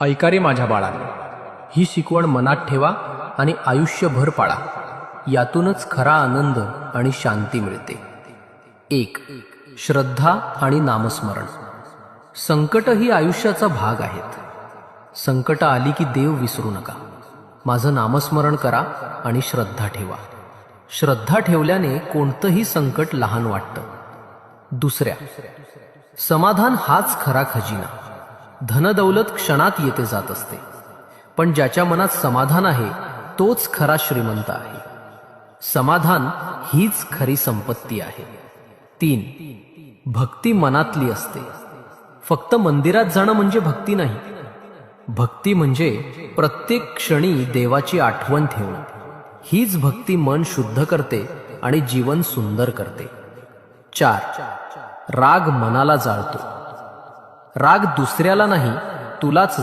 ऐका रे माझ्या बाळांनो, ही शिकवण मनात ठेवा आणि आयुष्यभर पाळा. यातूनच खरा आनंद आणि शांती मिळते. 1. श्रद्धा आणि नामस्मरण. संकट ही आयुष्याचा भाग आहेत. संकट आली की देव विसरू नका. माझं नामस्मरण करा आणि श्रद्धा ठेवा. श्रद्धा ठेवल्याने कोणतंही संकट लहान वाटतं. 2. समाधान हाच खरा खजिना. धनदौलत क्षणात येते जात असते, पण ज्याच्या मनात समाधान आहे तोच खरा श्रीमंत आहे. समाधान हीच खरी संपत्ती आहे. 3. भक्ती मनातली असते. फक्त मंदिरात जाणं म्हणजे भक्ती नाही. भक्ती म्हणजे प्रत्येक क्षणी देवाची आठवण ठेवणं. हीच भक्ती मन शुद्ध करते आणि जीवन सुंदर करते. 4. राग मनाला जाळतो. राग दुसऱ्याला नाही, तुलाच